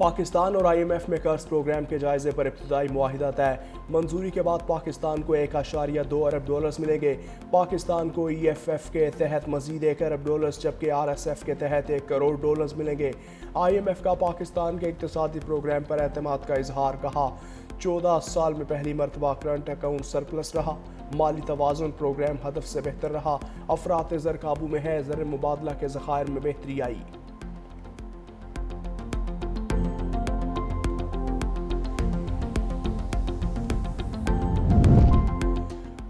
पाकिस्तान और IMF में कर्ज प्रोग्राम के जायजे पर इब्तिदाई मुआहिदा तय। मंजूरी के बाद पाकिस्तान को $1.2 अरब मिलेंगे। पाकिस्तान को EFF के तहत मजीद $1 अरब जबकि RSF के तहत $1 करोड़ मिलेंगे। IMF का पाकिस्तान के इक्तिसादी प्रोग्राम पर एतमाद का इजहार। कहा 14 साल में पहली मरतबा करंट अकाउंट सरप्लस रहा। माली तवाज़ुन प्रोग्राम हदफ से बेहतर रहा। अफरात ज़र काबू में है। ज़र मुबादला के ज़खायर में बेहतरी आई।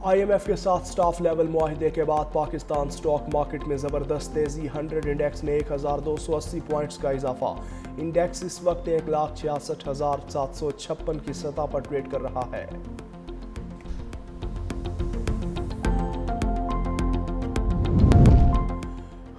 IMF के साथ स्टाफ लेवल मुआहिदे के बाद पाकिस्तान स्टॉक मार्केट में ज़बरदस्त तेज़ी। 100 इंडेक्स में 1280 पॉइंट्स का इजाफा। इंडेक्स इस वक्त 1,66,756 की सतह पर ट्रेड कर रहा है।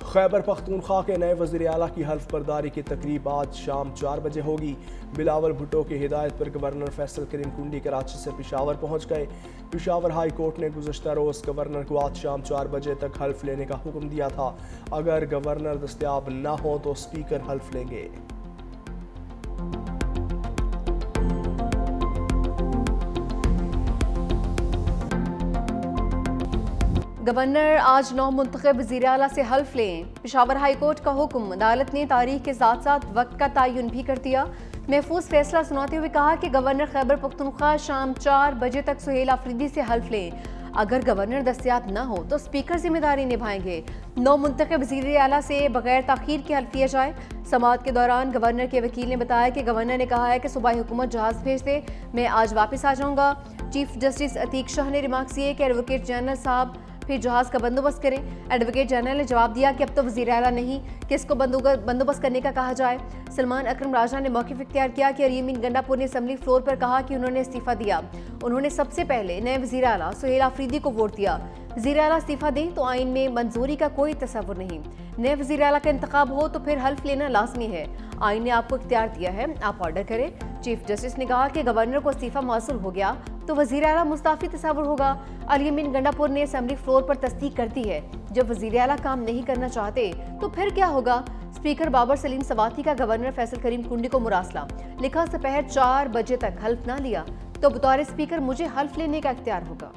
खैबर पख्तूनख्वा के नए वज़ीर आला की हल्फ बर्दारी की तकरीब आज शाम 4 बजे होगी। बिलावल भुट्टो की हिदायत पर गवर्नर फैसल करीम कुंडी कराची से पेशावर पहुंच गए। पेशावर हाई कोर्ट ने गुज़श्ता रोज़ गवर्नर को आज शाम 4 बजे तक हल्फ लेने का हुक्म दिया था। अगर गवर्नर दस्तयाब न हो तो स्पीकर हल्फ लेंगे। गवर्नर आज 9 मुंतखब वज़ीर आला से हल्फ लें। पेशावर हाई कोर्ट का हुक्म। अदालत ने तारीख के साथ साथ वक्त का तयन भी कर दिया। महफूज फैसला सुनाते हुए कहा कि गवर्नर खैबर पख्तूनख्वा शाम 4 बजे तक सुहेल आफरीदी से हल्फ लें। अगर गवर्नर दस्तयाब न हो तो स्पीकर जिम्मेदारी निभाएंगे। 9 मुंतखब वज़ीर आला से बगैर ताखीर के हल्फ लिया जाए। समाअत के दौरान गवर्नर के वकील ने बताया कि गवर्नर ने कहा है कि सूबाई हुकूमत जहाज़ भेज दे, मैं आज वापस आ जाऊँगा। चीफ जस्टिस अतीक शाह ने रिमार्क किए कि एडवोकेट जनरल साहब फिर जहाज़ का बंदोबस्त करें। एडवोकेट जनरल ने जवाब दिया कि अब तो वज़ीर आला नहीं, किसको बंदोबस्त करने का कहा जाए। सलमान अकरम राजा ने मौक़िफ़ इख्तियार किया कि अरीमीन गंडापुर ने असम्बली फ्लोर पर कहा कि उन्होंने इस्तीफ़ा दिया। उन्होंने सबसे पहले नए वज़ीर आला सुहेल आफरीदी को वोट दिया। वज़ीर आला इस्तीफ़ा दें तो आइन में मंजूरी का कोई तसव्वुर नहीं। नए वज़ीर आला का इंतखाब हो तो फिर हल्फ लेना लाजमी है। आइन ने आपको इख्तियार दिया है, आप ऑर्डर करें। चीफ जस्टिस ने कहा कि गवर्नर को इस्तीफ़ा मौसूल हो गया तो वज़ीर आला मुस्ताफ़ी तस्वुर होगा। अलीमीन गंडापुर ने असम्बली फ्लोर पर तस्दीक कर दी है। जब वज़ीर आला काम नहीं करना चाहते तो फिर क्या होगा। स्पीकर बाबर सलीम सवाती का गवर्नर फैसल करीम कुंडी को मुरासला। लिखा दोपहर 4 बजे तक हल्फ ना लिया तो बतौर स्पीकर मुझे हल्फ लेने का इख्तियार होगा।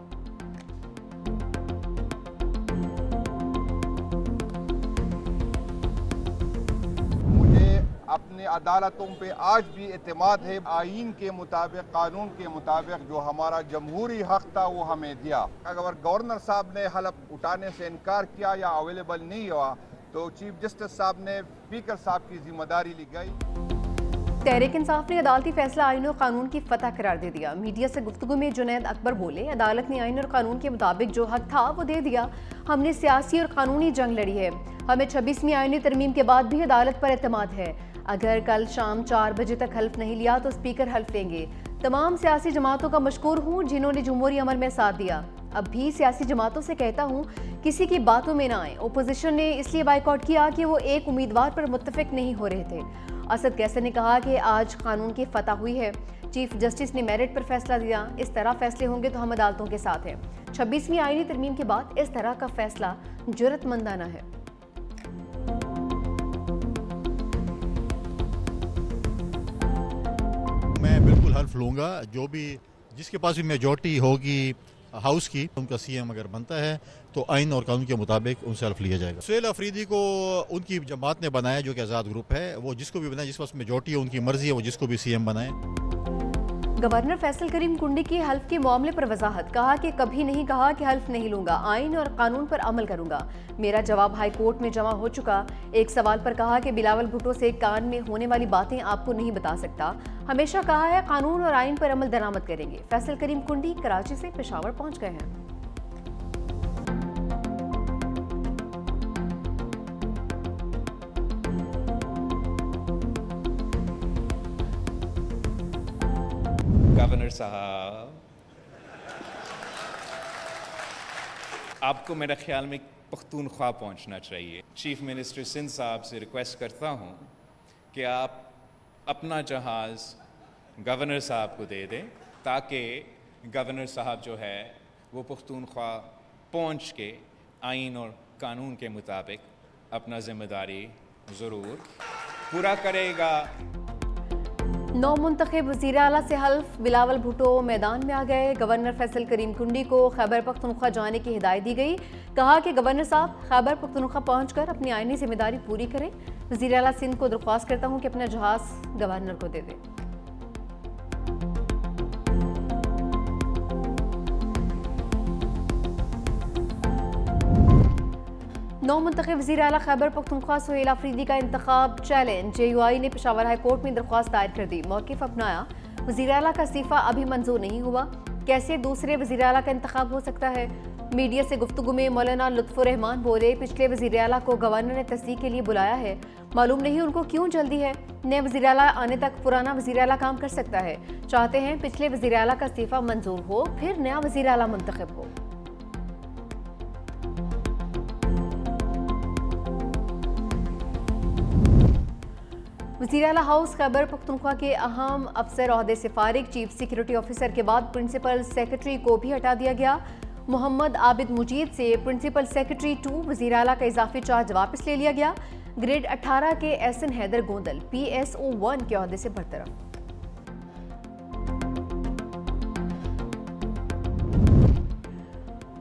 अपने अदालतों पे आज भी एतमाद है। आइन के मुताबिक, कानून के मुताबिक जो हमारा जमहूरी हक था वो हमें दिया। अगर गवर्नर साहब ने हलफ उठाने से इनकार किया या अवेलेबल नहीं हुआ तो चीफ जस्टिस साहब ने स्पीकर साहब की जिम्मेदारी ली गई। तहरीक इंसाफ ने अदालती फैसला आइन और कानून की फतह करार दे दिया। मीडिया से गुफ्तगू में जुनैद अकबर बोले, अदालत ने आइन और कानून के मुताबिक जो हक था वो दे दिया। हमने सियासी और कानूनी जंग लड़ी है। हमें 26वीं आइनी तरमीम के बाद भी अदालत पर एतमाद है। अगर कल शाम 4 बजे तक हल्फ नहीं लिया तो स्पीकर हल्फ लेंगे। तमाम सियासी जमातों का मशकूर हूँ जिन्होंने जमहूरी अमल में साथ दिया। अब भी सियासी जमातों से कहता हूँ किसी की बातों में ना आए। ओपोजिशन ने इसलिए बाइकआउट किया कि वो एक उम्मीदवार पर मुत्तफिक नहीं हो रहे थे। असद कैसर ने कहा कि आज कानून की फतह हुई है। चीफ जस्टिस ने मेरिट पर फैसला दिया। इस तरह फैसले होंगे तो हम अदालतों के साथ हैं। 26वीं आइनी तरमीम के बाद इस तरह का फैसला जुर्रतमंदाना है। मैं बिल्कुल हल्फ लूँगा। जो भी जिसके पास भी मेजॉरिटी होगी हाउस की, उनका सीएम अगर बनता है तो आइन और कानून के मुताबिक उनसे हल्फ लिया जाएगा। सुहेल अफरीदी को उनकी जमात ने बनाया जो कि आज़ाद ग्रुप है। वो जिसको भी बनाए, जिस पास मेजॉरिटी है उनकी मर्जी है, वो जिसको भी सीएम बनाए। गवर्नर फैसल करीम कुंडी की हल्फ के मामले पर वजाहत। कहा कि कभी नहीं कहा कि हल्फ नहीं लूंगा, आइन और कानून पर अमल करूंगा। मेरा जवाब हाई कोर्ट में जमा हो चुका। एक सवाल पर कहा कि बिलावल भुट्टो से कान में होने वाली बातें आपको नहीं बता सकता। हमेशा कहा है कानून और आइन पर अमल दरामद करेंगे। फैसल करीम कुंडी कराची से पेशावर पहुंच गए हैं। गवर्नर साहब, आपको मेरे ख्याल में पख्तूनख्वा पहुंचना चाहिए। चीफ मिनिस्टर सिंध साहब से रिक्वेस्ट करता हूं कि आप अपना जहाज़ गवर्नर साहब को दे दें ताकि गवर्नर साहब जो है वो पख्तूनख्वा पहुंच के आइन और कानून के मुताबिक अपना जिम्मेदारी ज़रूर पूरा करेगा। नौ मुंतखब वज़ीर आला से हल्फ, बिलावल भुट्टो मैदान में आ गए। गवर्नर फैसल करीम कुंडी को खैबर पख्तूनख्वा जाने की हिदायत दी गई। कहा कि गवर्नर साहब खैबर पख्तूनख्वा पहुंचकर अपनी आईनी जिम्मेदारी पूरी करें। वज़ीर आला सिंध को दरख्वास्त करता हूं कि अपना जहाज गवर्नर को दे दें। नौ मुंतखब वज़ीर आला खैबर पख्तूनख्वा सुहेल अफरीदी का इंतखाब चैलेंज। JUI ने पेशावर हाई कोर्ट में दरख्वास्त दायर कर दी, मौक़िफ़ अपनाया। वज़ीर आला का इस्तीफ़ा अभी मंजूर नहीं हुआ, कैसे दूसरे वज़ीर आला का इंतखाब हो सकता है। मीडिया से गुफ्तगू में मौलाना लुत्फ़ुर रहमान बोले, पिछले वज़ीर आला को गवर्नर ने तस्दीक के लिए बुलाया है, मालूम नहीं उनको क्यों जल्दी है। नए वज़ीर आला आने तक पुराना वज़ीर आला काम कर सकता है। चाहते हैं पिछले वज़ीर आला का इस्तीफ़ा मंजूर हो, फिर नया वज़ीर आला मुंतखब हो। वज़ीर आला हाउस खैबर पख्तूनख्वा के अहम अफसर ओहदे से फारिग। चीफ सिक्योरिटी ऑफिसर के बाद प्रिंसिपल सेक्रेटरी को भी हटा दिया गया। मोहम्मद आबिद मुजीद से प्रिंसिपल सेक्रेटरी 2 वज़ीर आला का इजाफी चार्ज वापस ले लिया गया। ग्रेड 18 के एहसन हैदर गोंदल PSO 1 के ओहदे से बरतरफ।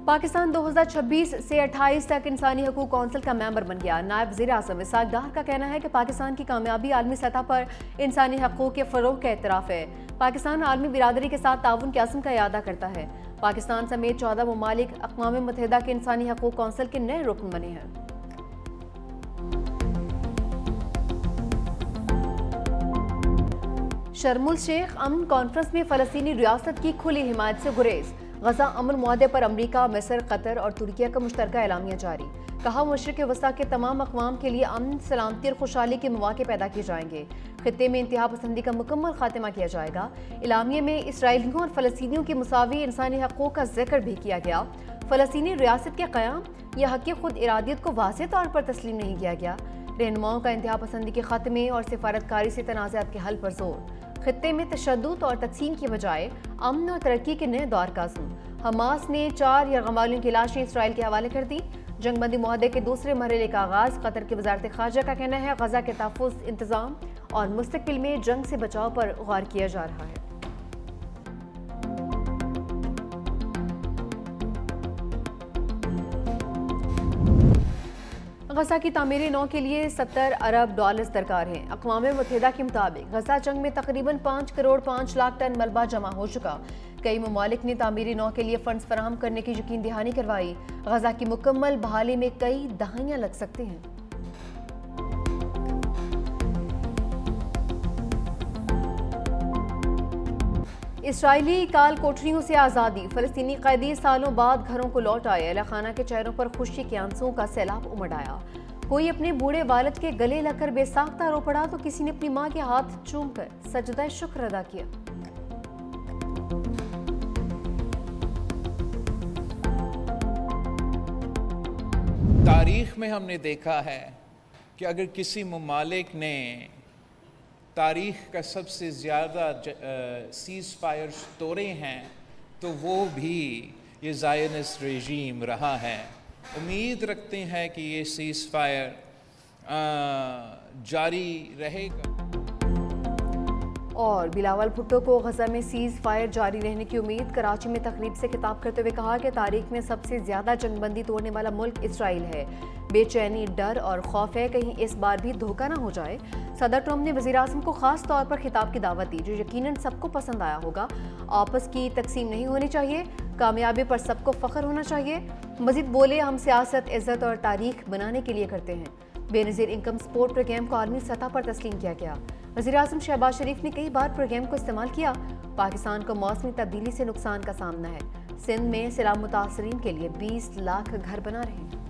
पाकिस्तान 2026 से 28 तक इंसानी हकूक़ कौंसिल का मेंबर बन गया। नायब वज़ीर आज़म इसहाक़ डार का कहना है कि पाकिस्तान की कामयाबी आलमी सतह पर इंसानी हकूक़ के फ़रोग़ का एतराफ़ है। पाकिस्तान आलमी बिरादरी के साथ ताउन के अज़्म का इरादा करता है। पाकिस्तान समेत 14 ममालिक अक़वाम मुत्तहिदा के इंसानी हकूक़ कौंसिल के नए रुकन बने हैं। शर्मुल शेख अमन कॉन्फ्रेंस में फ़लस्तीनी रियासत की खुली हिमायत से गुरेज। गजा अमन मुआहदे पर अमरीका, मिस्र, कतर और तुर्किया का मुश्तरका एलामिया जारी। कहा मशरिक़ वस्ता के तमाम अक़वाम के लिए अमन, सलामती और खुशहाली के मौके पैदा किए जाएंगे। खित्ते में इंतहा पसंदी का मुकम्मल खात्मा किया जाएगा। इलामिया में इसराइलियों और फ़लस्तीनियों की मुसावी इंसानी हकूक़ का जिक्र भी किया गया। फ़लस्तीनी रियासत के क़याम या हक़ खुद इरादियत को वाज़ेह तौर पर तस्लीम नहीं किया गया। रहनुमाओं का इंतहा पसंदी के खात्मे और सिफारतकारी से तनाज़ात के हल पर जोर। खित्ते में तशद्दुद और तक़सीम की बजाय अमन और तरक्की के नए दौर का अज़्म। हमास ने 4 यरग़मालियों की लाशें इसराइल के हवाले कर दी। जंगबंदी मुआहदे के दूसरे मरहले का आगाज़। कतर की वज़ारत ख़ारजा का कहना है गज़ा के तहफ़्फ़ुज़, इंतज़ाम और मुस्तक़बिल में जंग से बचाव पर गौर किया जा रहा है। गज़ा की तामीर नौ के लिए $70 अरब दरकार हैं। अक़वाम मुत्तहिदा के मुताबिक गज़ा जंग में तकरीबन 5 करोड़ 5 लाख टन मलबा जमा हो चुका। कई ममालिक ने तामीर नौ के लिए फंड्स फराहम करने की यकीन दहानी करवाई। गज़ा की मुकम्मल बहाली में कई दहाइयाँ लग सकती हैं। इसराइली काल कोठरियों से आज़ादी। फ़लस्तीनी कैदी सालों बाद घरों को लौट आए। अहले खाना के चेहरों पर खुशी के आंसुओं का सैलाब उमड़ आया। कोई अपने बूढ़े वालिद के गले लगकर बेसाख्ता रो पड़ा तो किसी ने अपनी माँ के हाथ चूमकर सजदा शुक्र अदा किया। तारीख में हमने देखा है कि अगर किसी ममालिक ने तारीख का सबसे ज़्यादा सीज़ फायर्स तोड़े हैं तो वो भी ये ज़ायनिस्ट रेजीम रहा है। उम्मीद रखते हैं कि ये सीज़ फायर जारी रहेगा। और बिलावल भुट्टो को गजा में सीज़ फायर जारी रहने की उम्मीद। कराची में तकरीब से खिताब करते हुए कहा कि तारीख में सबसे ज़्यादा जंगबंदी तोड़ने वाला मुल्क इसराइल है। बेचैनी, डर और खौफ है कहीं इस बार भी धोखा ना हो जाए। सदर ट्रंप ने वज़ीर आज़म को ख़ास तौर पर खिताब की दावत दी जो यकीनन सबको पसंद आया होगा। आपस की तकसीम नहीं होनी चाहिए, कामयाबी पर सबको फ़ख्र होना चाहिए। मज़ीद बोले, हम सियासत, इज़्ज़त और तारीख बनाने के लिए करते हैं। बेनज़ीर इनकम सपोर्ट प्रोग्राम को आलमी सतह पर तस्लीम किया गया। वज़ीर आज़म शहबाज शरीफ ने कई बार प्रोग्राम को इस्तेमाल किया। पाकिस्तान को मौसमी तब्दीली से नुकसान का सामना है। सिंध में सैलाब मुतासरीन के लिए 20 लाख घर बना रहे हैं।